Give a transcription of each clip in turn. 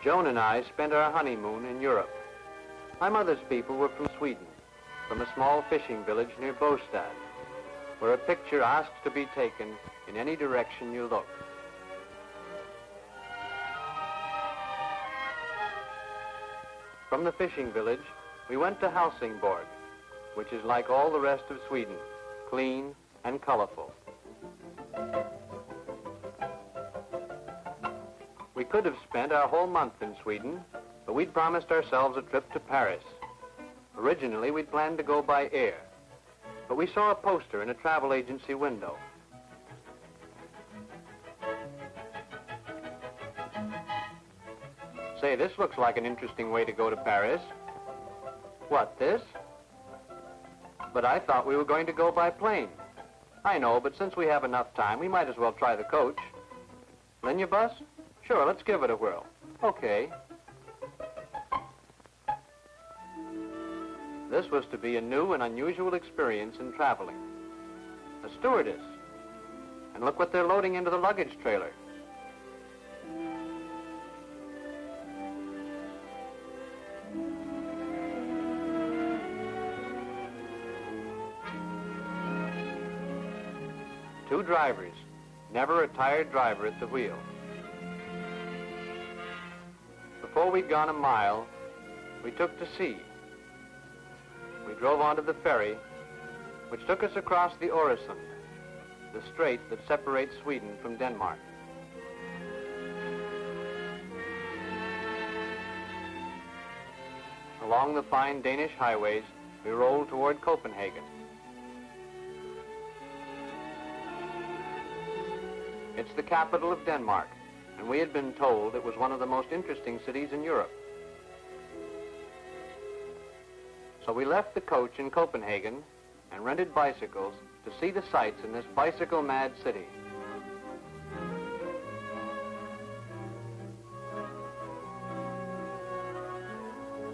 Joan and I spent our honeymoon in Europe. My mother's people were from Sweden, from a small fishing village near Båstad, where a picture asks to be taken in any direction you look. From the fishing village, we went to Helsingborg, which is like all the rest of Sweden, clean and colorful. We could have spent our whole month in Sweden, but we'd promised ourselves a trip to Paris. Originally, we'd planned to go by air, but we saw a poster in a travel agency window. Say, this looks like an interesting way to go to Paris. What, this? But I thought we were going to go by plane. I know, but since we have enough time, we might as well try the coach. Linjebus? Sure, let's give it a whirl. Okay. This was to be a new and unusual experience in traveling. A stewardess. And look what they're loading into the luggage trailer. Two drivers, never a tired driver at the wheel. Before we'd gone a mile, we took to sea. We drove onto the ferry, which took us across the Öresund, the strait that separates Sweden from Denmark. Along the fine Danish highways, we rolled toward Copenhagen. It's the capital of Denmark, and we had been told it was one of the most interesting cities in Europe. So we left the coach in Copenhagen and rented bicycles to see the sights in this bicycle-mad city.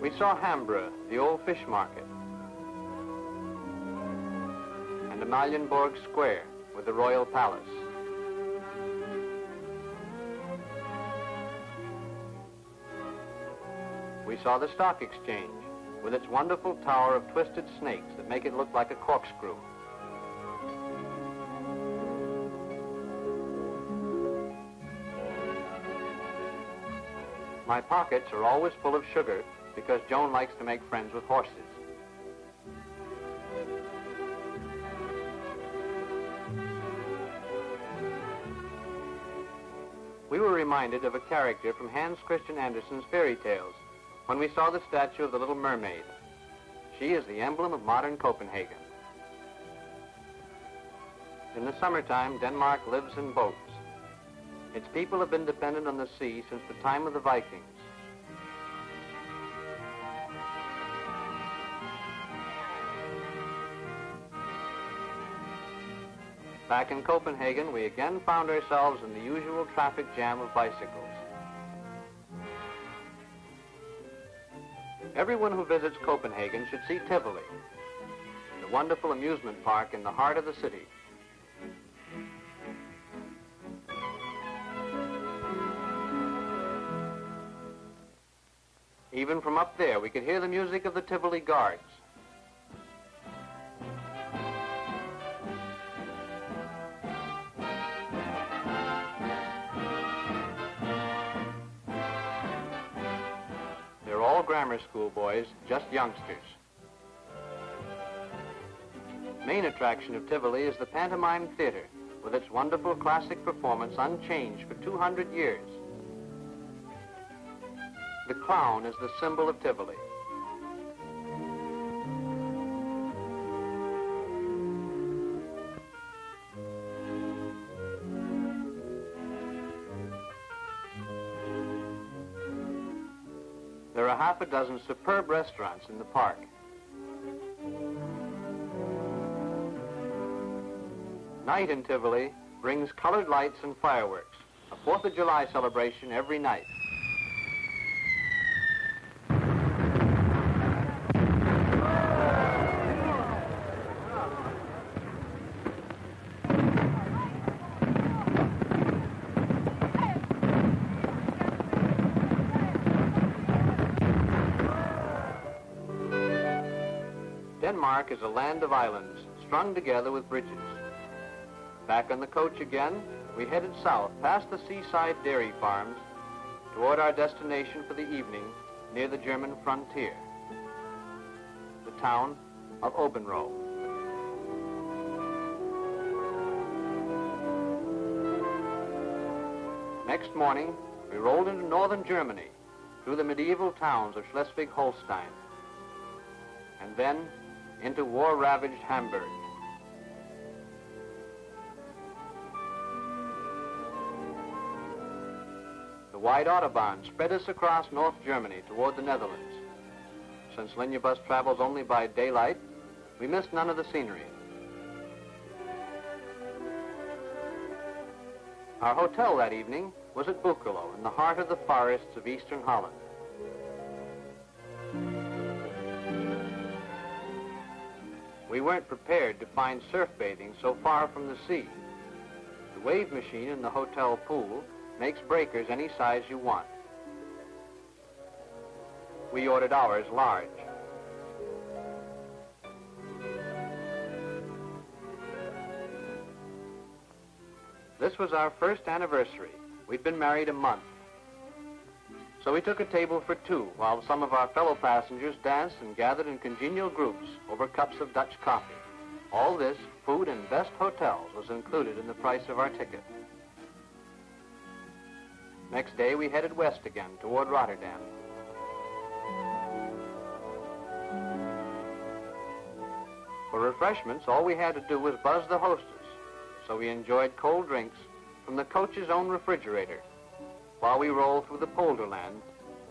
We saw Hambra, the old fish market, and Amalienborg Square with the royal palace. We saw the stock exchange with its wonderful tower of twisted snakes that make it look like a corkscrew. My pockets are always full of sugar because Joan likes to make friends with horses. We were reminded of a character from Hans Christian Andersen's fairy tales when we saw the statue of the Little Mermaid. She is the emblem of modern Copenhagen. In the summertime, Denmark lives in boats. Its people have been dependent on the sea since the time of the Vikings. Back in Copenhagen, we again found ourselves in the usual traffic jam of bicycles. Everyone who visits Copenhagen should see Tivoli, the wonderful amusement park in the heart of the city. Even from up there, we could hear the music of the Tivoli guards. Grammar school boys, just youngsters. Main attraction of Tivoli is the pantomime theater, with its wonderful classic performance unchanged for 200 years. The clown is the symbol of Tivoli. There are half a dozen superb restaurants in the park. Night in Tivoli brings colored lights and fireworks, a 4th of July celebration every night. Denmark is a land of islands strung together with bridges. Back on the coach again, we headed south past the seaside dairy farms toward our destination for the evening near the German frontier, the town of Obenro. Next morning, we rolled into northern Germany through the medieval towns of Schleswig-Holstein and then into war-ravaged Hamburg. The wide Autobahn spread us across North Germany toward the Netherlands. Since linear bus travels only by daylight, we missed none of the scenery. Our hotel that evening was at Boekelo, in the heart of the forests of eastern Holland. We weren't prepared to find surf bathing so far from the sea. The wave machine in the hotel pool makes breakers any size you want. We ordered ours large. This was our first anniversary. We'd been married a month. So we took a table for two while some of our fellow passengers danced and gathered in congenial groups over cups of Dutch coffee. All this, food and best hotels, was included in the price of our ticket. Next day, we headed west again toward Rotterdam. For refreshments, all we had to do was buzz the hostess, so we enjoyed cold drinks from the coach's own refrigerator while we rolled through the polderland,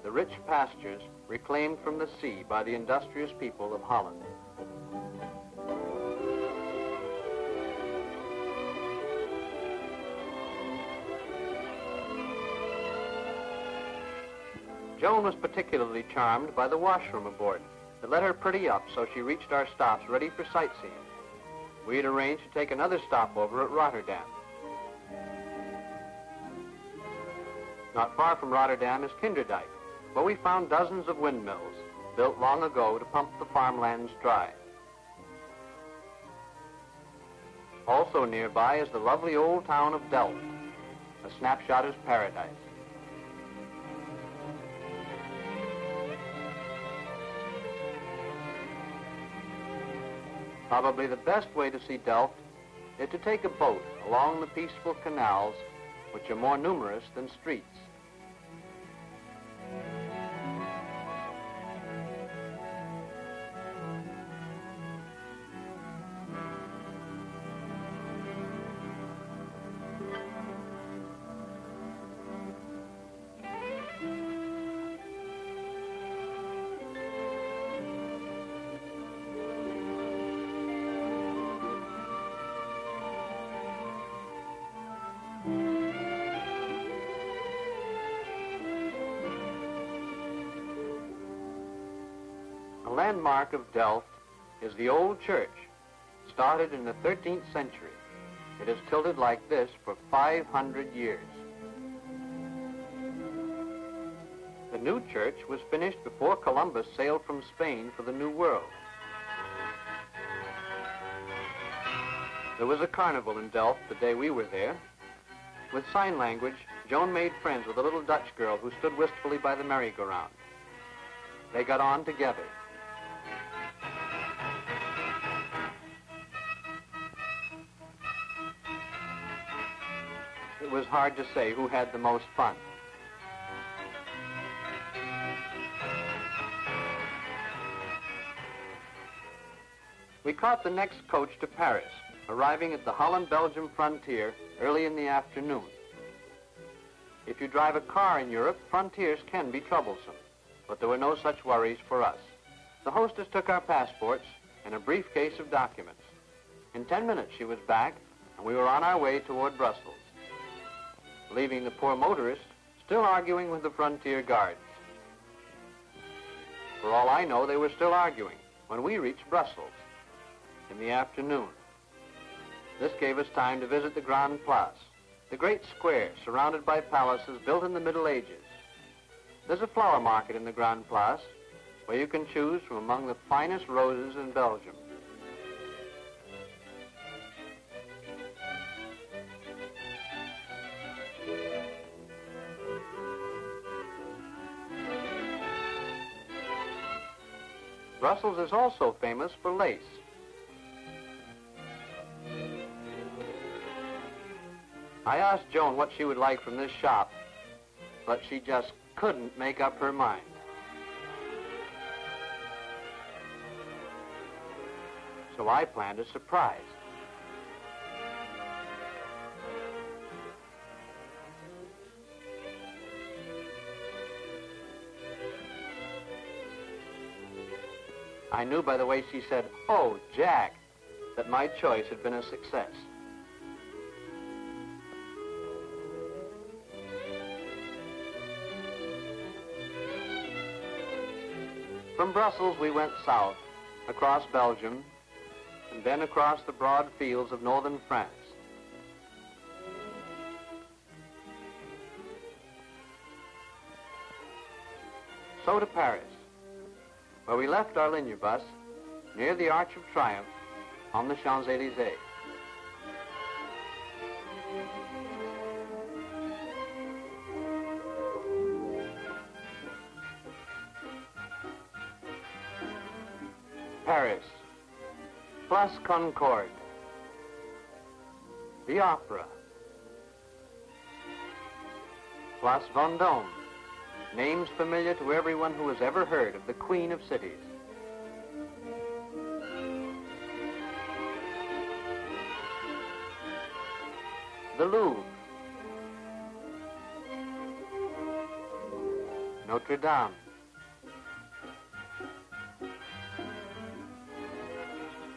the rich pastures reclaimed from the sea by the industrious people of Holland. Joan was particularly charmed by the washroom aboard that let her pretty up so she reached our stops ready for sightseeing. We had arranged to take another stopover at Rotterdam. Not far from Rotterdam is Kinderdijk, where we found dozens of windmills built long ago to pump the farmlands dry. Also nearby is the lovely old town of Delft, a snapshotter's paradise. Probably the best way to see Delft is to take a boat along the peaceful canals, which are more numerous than streets. A landmark of Delft is the old church, started in the 13th century. It has tilted like this for 500 years. The new church was finished before Columbus sailed from Spain for the New World. There was a carnival in Delft the day we were there. With sign language, Joan made friends with a little Dutch girl who stood wistfully by the merry-go-round. They got on together. It was hard to say who had the most fun. We caught the next coach to Paris, arriving at the Holland-Belgium frontier early in the afternoon. If you drive a car in Europe, frontiers can be troublesome, but there were no such worries for us. The hostess took our passports and a briefcase of documents. In 10 minutes, she was back, and we were on our way toward Brussels, leaving the poor motorists still arguing with the frontier guards. For all I know, they were still arguing when we reached Brussels in the afternoon. This gave us time to visit the Grand Place, the great square surrounded by palaces built in the Middle Ages. There's a flower market in the Grand Place where you can choose from among the finest roses in Belgium. Brussels is also famous for lace. I asked Joan what she would like from this shop, but she just couldn't make up her mind. So I planned a surprise. I knew by the way she said, "Oh, Jack," that my choice had been a success. From Brussels, we went south, across Belgium, and then across the broad fields of northern France. So to Paris, where we left our ligne bus near the Arch of Triumph on the Champs-Élysées. Paris, Place Concorde, the Opera, Place Vendôme, names familiar to everyone who has ever heard of the Queen of Cities. The Louvre, Notre Dame,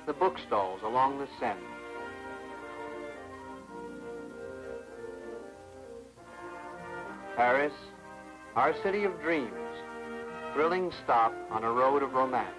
the bookstalls along the Seine. Paris, our city of dreams, thrilling stop on a road of romance.